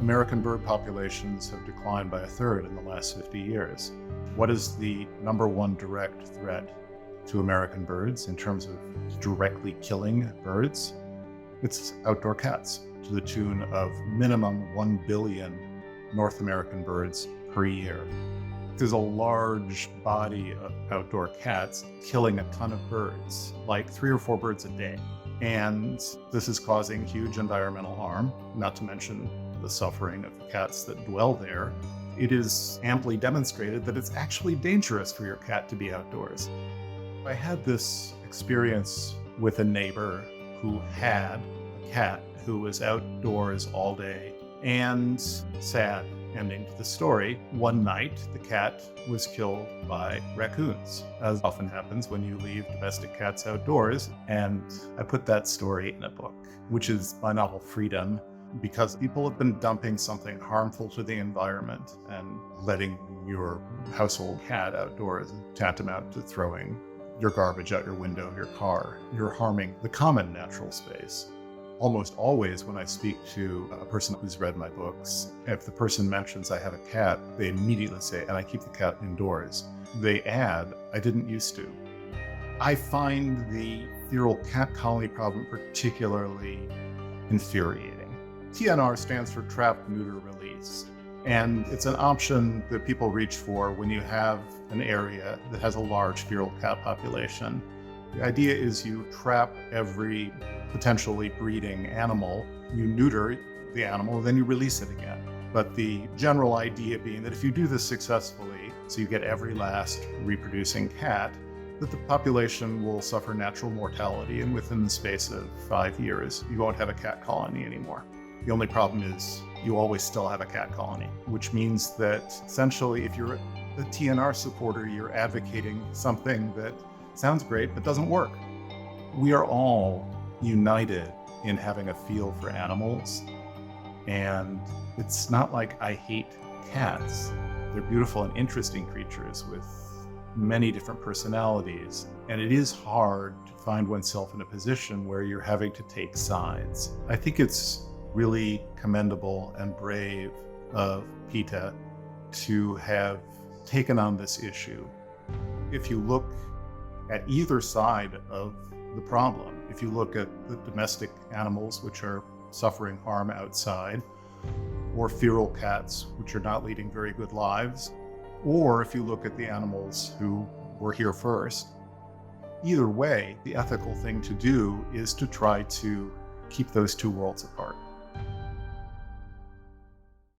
American bird populations have declined by a third in the last 50 years. What is the number one direct threat to American birds in terms of directly killing birds? It's outdoor cats, to the tune of minimum 1 billion North American birds per year. There's a large body of outdoor cats killing a ton of birds, like 3 or 4 birds a day. And this is causing huge environmental harm, not to mention the suffering of the cats that dwell there. It is amply demonstrated that it's actually dangerous for your cat to be outdoors. I had this experience with a neighbor who had a cat who was outdoors all day, and sad ending to the story. One night, the cat was killed by raccoons, as often happens when you leave domestic cats outdoors. And I put that story in a book, which is my novel Freedom, because people have been dumping something harmful to the environment, and letting your household cat outdoors is tantamount to throwing your garbage out your window of your car. You're harming the common natural space. Almost always when I speak to a person who's read my books, if the person mentions I have a cat, they immediately say, and I keep the cat indoors. They add, I didn't used to. I find the feral cat colony problem particularly infuriating. TNR stands for Trap, Neuter, Release. And it's an option that people reach for when you have an area that has a large feral cat population. The idea is you trap every potentially breeding animal, you neuter the animal, then you release it again. But the general idea being that if you do this successfully, so you get every last reproducing cat, that the population will suffer natural mortality, and within the space of 5 years, you won't have a cat colony anymore. The only problem is you always still have a cat colony, which means that essentially if you're a TNR supporter, you're advocating something that sounds great but doesn't work. We are all united in having a feel for animals, and it's not like I hate cats. They're beautiful and interesting creatures with many different personalities, and it is hard to find oneself in a position where you're having to take sides. I think it's really commendable and brave of PETA to have taken on this issue. If you look at either side of the problem, if you look at the domestic animals which are suffering harm outside, or feral cats which are not leading very good lives, or if you look at the animals who were here first, either way, the ethical thing to do is to try to keep those two worlds apart.